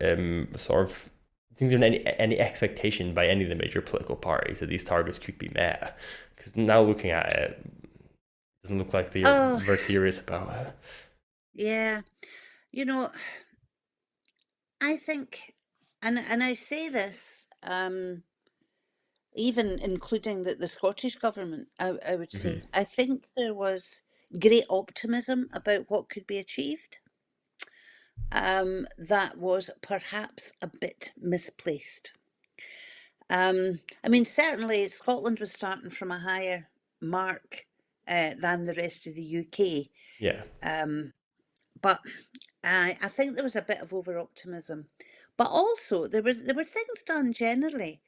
A: sort of. I think there's any expectation by any of the major political parties that these targets could be met. Because now looking at it, it doesn't look like they're
B: Oh,
A: very serious about it.
B: yeah. You know, I think, and I say this, even including the Scottish government, I would say,
A: Hmm.
B: I think there was great optimism about what could be achieved. That was perhaps a bit misplaced. I mean, certainly Scotland was starting from a higher mark than the rest of the UK.
A: Yeah,
B: Um, but I think there was a bit of over optimism. But also there were things done generally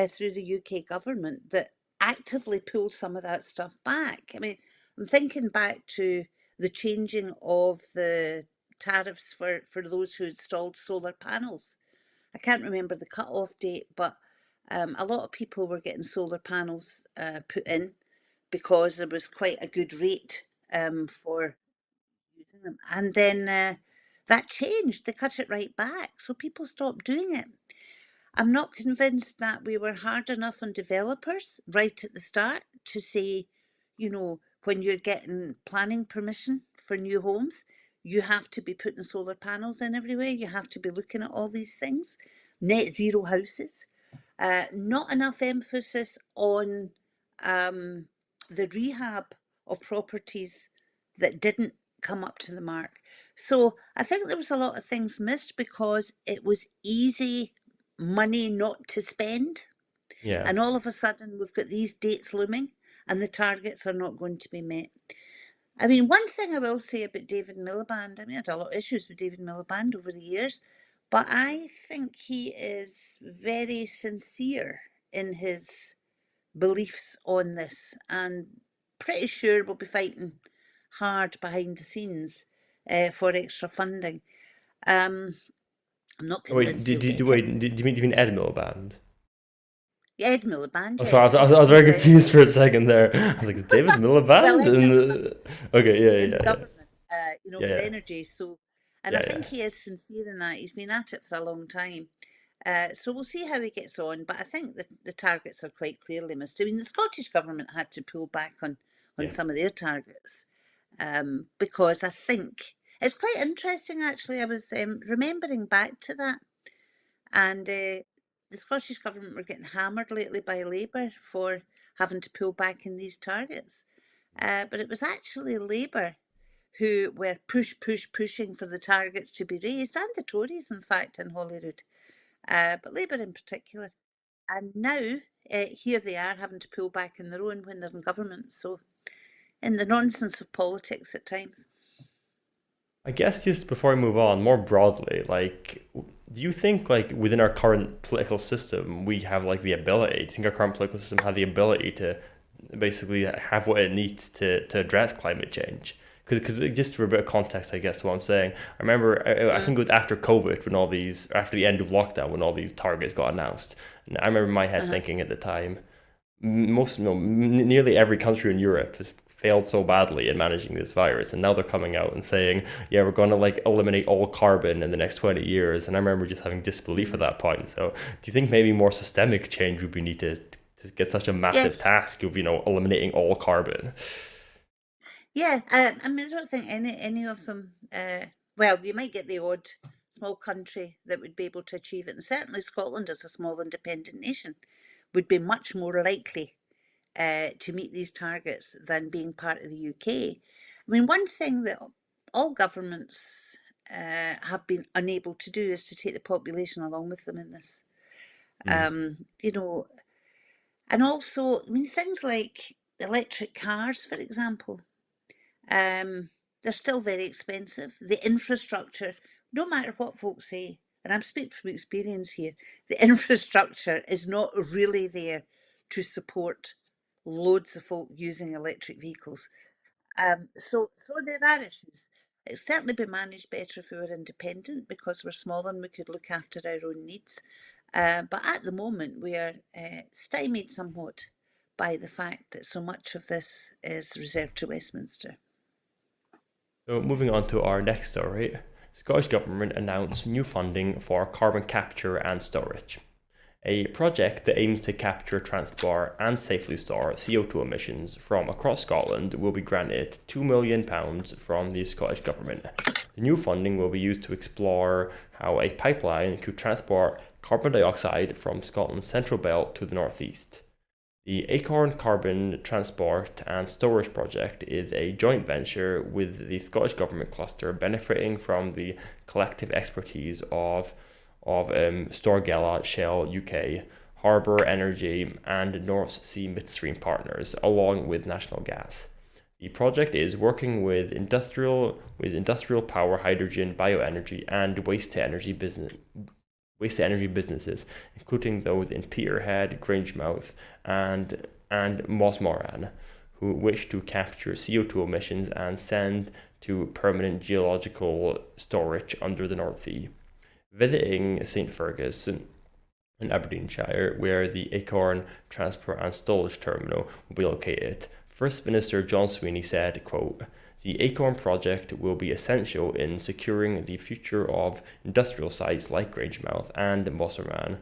B: through the UK government that actively pulled some of that stuff back. I mean, I'm thinking back to the changing of the tariffs for those who installed solar panels. I can't remember the cut-off date, but a lot of people were getting solar panels put in because there was quite a good rate for using them. And then that changed. They cut it right back. So people stopped doing it. I'm not convinced that we were hard enough on developers right at the start to say, when you're getting planning permission for new homes, you have to be putting solar panels in everywhere. You have to be looking at all these things. Net zero houses. Not enough emphasis on the rehab of properties that didn't come up to the mark. So I think there was a lot of things missed because it was easy money not to spend.
A: yeah.
B: And all of a sudden, we've got these dates looming and the targets are not going to be met. I mean, one thing I will say about David Miliband, I mean, I had a lot of issues with David Miliband over the years, but I think he is very sincere in his beliefs on this and pretty sure we'll be fighting hard behind the scenes for extra funding. Um, I'm not
A: Wait,
B: convinced he'll get it.
A: do you mean Ed Miliband?
B: Ed Miliband,
A: Oh, sorry,
B: yes,
A: I was very
B: he's
A: confused for a second there. I was like, is David
B: well,
A: Miliband?
B: Ed Miliband
A: And okay,
B: in
A: yeah,
B: the
A: yeah, yeah,
B: government, for
A: yeah,
B: energy. So, and I
A: yeah,
B: think
A: yeah,
B: he is sincere in that. He's been at it for a long time. So we'll see how he gets on. But I think the targets are quite clearly missed. I mean, the Scottish government had to pull back on
A: yeah.
B: some of their targets because I think it's quite interesting. Actually, I was remembering back to that, and the Scottish government were getting hammered lately by Labour for having to pull back in these targets. But it was actually Labour who were pushing for the targets to be raised, and the Tories, in fact, in Holyrood, but Labour in particular. And now here they are having to pull back in their own when they're in government. So, in the nonsense of politics at times.
A: I guess just before we move on, more broadly, like, do you think like within our current political system we have like the ability? Do you think our current political system have the ability to basically have what it needs to address climate change? Because just for a bit of context, I guess what I'm saying, I remember I
B: Mm,
A: think it was after COVID when all these after the end of lockdown when all these targets got announced, and I remember in my head
B: uh-huh.
A: thinking at the time most no nearly every country in Europe has failed so badly in managing this virus, and now they're coming out and saying, yeah, we're going to like eliminate all carbon in the next 20 years. And I remember just having disbelief at
B: Mm.
A: that point. So do you think maybe more systemic change would be needed to get such a massive
B: Yes,
A: task of eliminating all carbon?
B: yeah. I mean, I don't think any of them. Well, you might get the odd small country that would be able to achieve it, and certainly Scotland, as a small independent nation, would be much more likely to meet these targets than being part of the UK. I mean, one thing that all governments have been unable to do is to take the population along with them in this.
A: Mm.
B: You know, and also, I mean, things like electric cars, for example, um, they're still very expensive. The infrastructure, no matter what folks say, and I'm speaking from experience here, the infrastructure is not really there to support loads of folk using electric vehicles. So there are issues. It's certainly been managed better if we were independent because we're small and we could look after our own needs. But at the moment, we are stymied somewhat by the fact that so much of this is reserved to Westminster.
A: So moving on to our next story, Scottish Government announced new funding for carbon capture and storage. A project that aims to capture, transport, and safely store CO2 emissions from across Scotland will be granted £2 million from the Scottish Government. The new funding will be used to explore how a pipeline could transport carbon dioxide from Scotland's central belt to the northeast. The Acorn Carbon Transport and Storage Project is a joint venture with the Scottish Government cluster, benefiting from the collective expertise of Storgella, Shell UK, Harbour Energy, and North Sea Midstream Partners, along with National Gas. The project is working with industrial power, hydrogen, bioenergy, and waste to energy businesses, including those in Peterhead, Grangemouth, and Mossmoran, who wish to capture CO2 emissions and send to permanent geological storage under the North Sea. Visiting St Fergus in Aberdeenshire, where the Acorn Transport and Storage Terminal will be located, First Minister John Sweeney said, quote, "The Acorn project will be essential in securing the future of industrial sites like Grangemouth and Mosserman,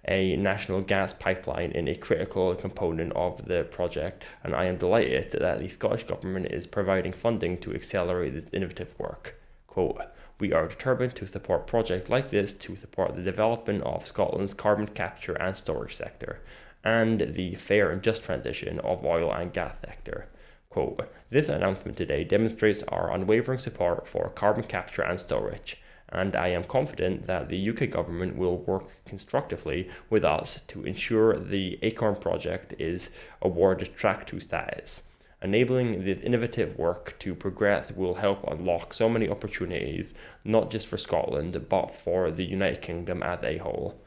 A: a national gas pipeline in a critical component of the project, and I am delighted that the Scottish Government is providing funding to accelerate this innovative work." Quote, "We are determined to support projects like this to support the development of Scotland's carbon capture and storage sector, and the fair and just transition of oil and gas sector." Quote, "This announcement today demonstrates our unwavering support for carbon capture and storage, and I am confident that the UK government will work constructively with us to ensure the Acorn project is awarded Track 2 status. Enabling this innovative work to progress will help unlock so many opportunities, not just for Scotland, but for the United Kingdom as a whole."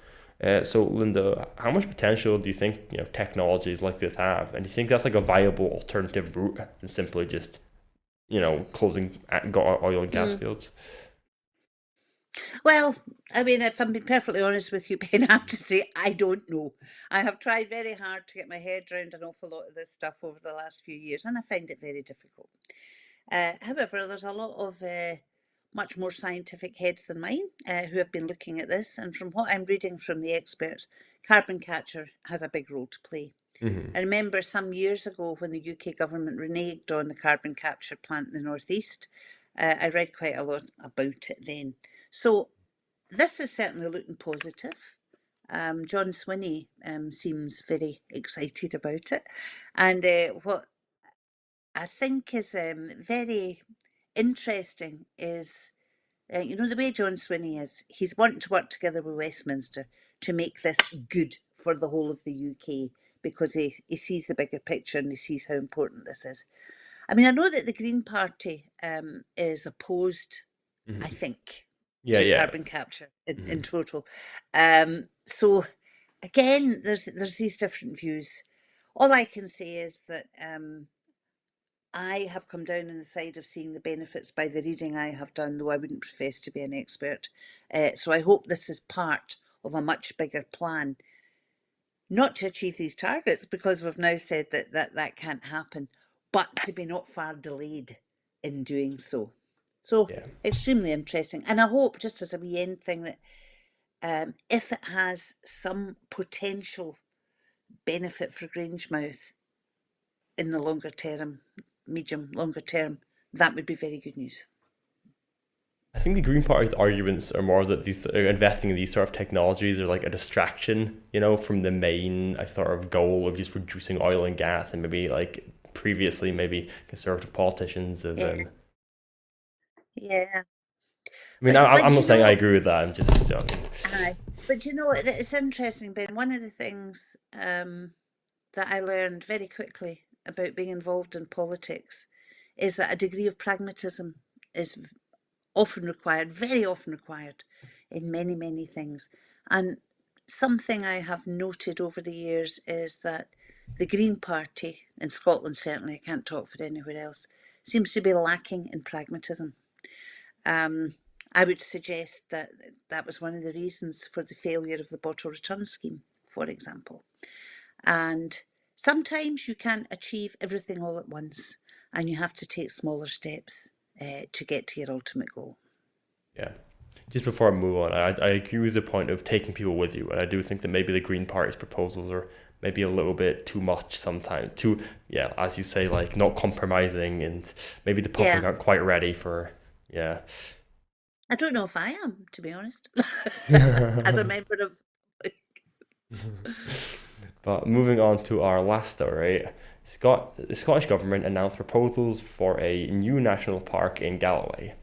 A: So, Linda, how much potential do you think technologies like this have, and do you think that's like a viable alternative route than simply just closing oil and gas fields?
B: Well, I mean, if I'm being perfectly honest with you, Ben, I have to say I don't know. I have tried very hard to get my head around an awful lot of this stuff over the last few years, and I find it very difficult. However, there's a lot of much more scientific heads than mine who have been looking at this, and from what I'm reading from the experts, carbon capture has a big role to play.
A: Mm-hmm.
B: I remember some years ago when the UK government reneged on the carbon capture plant in the northeast. I read quite a lot about it then. So this is certainly looking positive. John Swinney seems very excited about it. And what I think is very interesting is, the way John Swinney is, he's wanting to work together with Westminster to make this good for the whole of the UK because he sees the bigger picture and he sees how important this is. I mean, I know that the Green Party is opposed, I
A: Mm-hmm.
B: think,
A: Yeah,
B: to
A: yeah.
B: carbon capture in
A: Mm-hmm.
B: total. So again, there's these different views. All I can say is that I have come down on the side of seeing the benefits by the reading I have done, though I wouldn't profess to be an expert. So I hope this is part of a much bigger plan, not to achieve these targets, because we've now said that can't happen, but to be not far delayed in doing so. So
A: Yeah.
B: extremely interesting. And I hope, just as a wee end thing, that if it has some potential benefit for Grangemouth in the longer term, longer term, that would be very good news.
A: I think the Green Party's arguments are more that these investing in these sort of technologies are like a distraction, from the main sort of goal of just reducing oil and gas, and maybe like previously maybe conservative politicians have.
B: Yeah, yeah.
A: I mean,
B: But
A: I'm
B: you
A: not saying I
B: know,
A: agree with that. I'm just.
B: aye. But it's interesting, Ben. One of the things that I learned very quickly about being involved in politics is that a degree of pragmatism is often required, very often required, in many, many things. And something I have noted over the years is that the Green Party, in Scotland certainly, I can't talk for anywhere else, seems to be lacking in pragmatism. I would suggest that that was one of the reasons for the failure of the bottle return scheme, for example. And sometimes you can't achieve everything all at once, and you have to take smaller steps. to get to your ultimate goal.
A: Yeah. Just before I move on, I agree with the point of taking people with you, and I do think that maybe the Green Party's proposals are maybe a little bit too much sometimes. Too, yeah, as you say, like not compromising, and maybe the public
B: Yeah,
A: aren't quite ready for, yeah.
B: I don't know if I am, to be honest, as a member of.
A: But moving on to our last story, the Scottish Government announced proposals for a new national park in Galloway.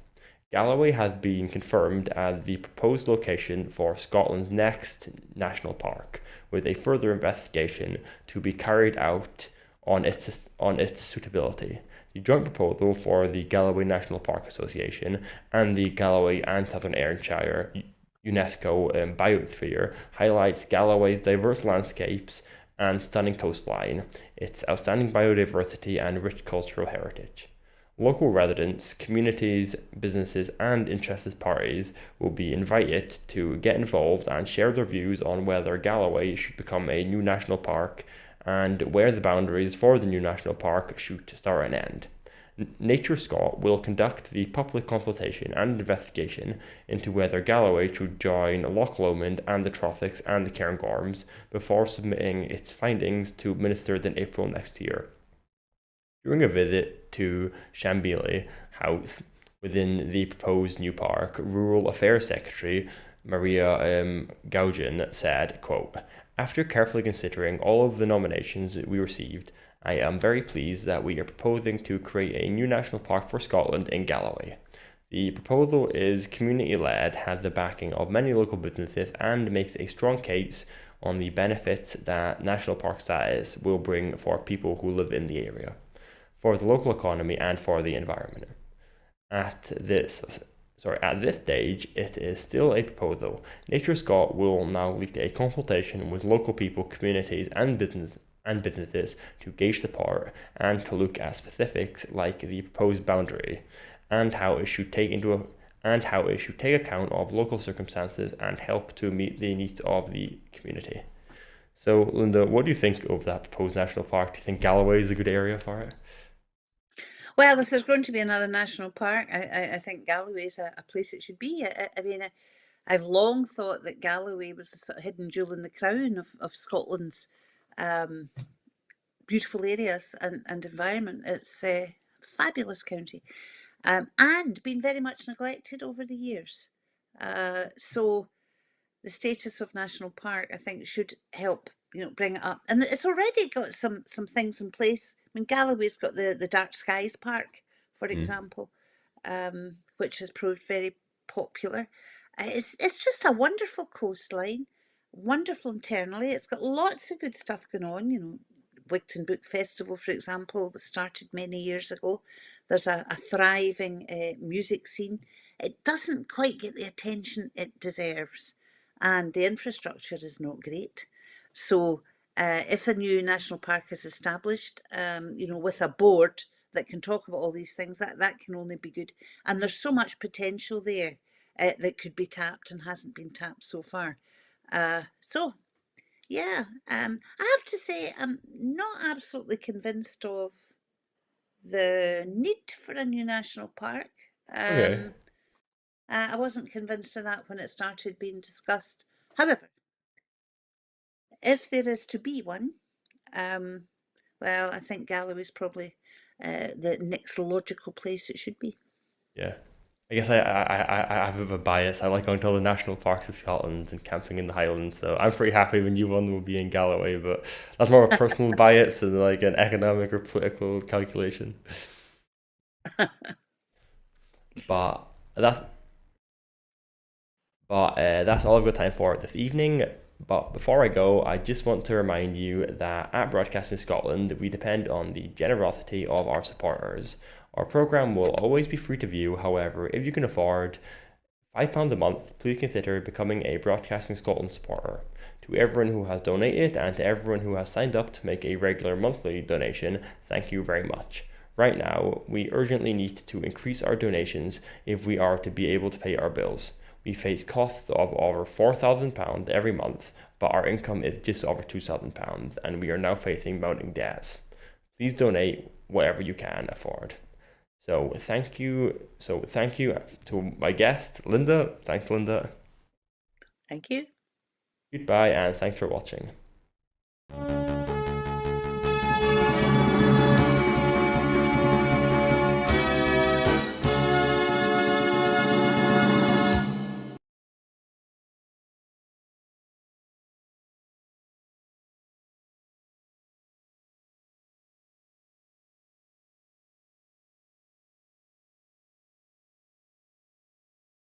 A: Galloway has been confirmed as the proposed location for Scotland's next national park, with a further investigation to be carried out on its suitability. The joint proposal for the Galloway National Park Association and the Galloway and Southern Ayrshire UNESCO biosphere highlights Galloway's diverse landscapes and stunning coastline, its outstanding biodiversity and rich cultural heritage. Local residents, communities, businesses, and interested parties will be invited to get involved and share their views on whether Galloway should become a new national park and where the boundaries for the new national park should start and end. Nature Scot will conduct the public consultation and investigation into whether Galloway should join Loch Lomond and the Trothics and the Cairngorms before submitting its findings to Minister in April next year. During a visit to Shanbili House within the proposed new park, Rural Affairs Secretary Maria Gaugen said, quote, "After carefully considering all of the nominations we received, I am very pleased that we are proposing to create a new national park for Scotland in Galloway. The proposal is community-led, has the backing of many local businesses, and makes a strong case on the benefits that national park status will bring for people who live in the area, for the local economy, and for the environment. At this stage, it is still a proposal. Nature Scot will now lead a consultation with local people, communities, and businesses to gauge the part and to look at specifics like the proposed boundary and how it should take account of local circumstances and help to meet the needs of the community." So, Linda, what do you think of that proposed national park? Do you think Galloway is a good area for it?
B: Well, if there's going to be another national park, I think Galloway is a place it should be. I mean, I've long thought that Galloway was a sort of hidden jewel in the crown of Scotland's um, beautiful areas and environment. It's a fabulous county and been very much neglected over the years. So the status of national park, I think, should help bring it up, and it's already got some things in place. I mean, Galloway's got the Dark Skies Park, for example, which has proved very popular. It's just a wonderful coastline, wonderful internally. It's got lots of good stuff going on. Wigton Book Festival, for example, was started many years ago. There's a thriving music scene. It doesn't quite get the attention it deserves, and the infrastructure is not great. So, if a new national park is established, with a board that can talk about all these things, that can only be good. And there's so much potential there that could be tapped and hasn't been tapped so far. So yeah, I have to say I'm not absolutely convinced of the need for a new national park.
A: Okay.
B: I wasn't convinced of that when it started being discussed. However, if there is to be one, um, well, I think Galloway's probably the next logical place it should be.
A: Yeah. I guess I have a bit of a bias. I like going to all the national parks of Scotland and camping in the Highlands, so I'm pretty happy the new one will be in Galloway, but that's more of a personal bias than like an economic or political calculation. But that's that's all I've got time for this evening. But before I go, I just want to remind you that at Broadcasting Scotland, we depend on the generosity of our supporters. Our programme will always be free to view, however, if you can afford £5 a month, please consider becoming a Broadcasting Scotland supporter. To everyone who has donated and to everyone who has signed up to make a regular monthly donation, thank you very much. Right now, we urgently need to increase our donations if we are to be able to pay our bills. We face costs of over £4,000 every month, but our income is just over £2,000 and we are now facing mounting debts. Please donate whatever you can afford. So thank you. So thank you to my guest, Linda. Thanks, Linda.
B: Thank you.
A: Goodbye, and thanks for watching.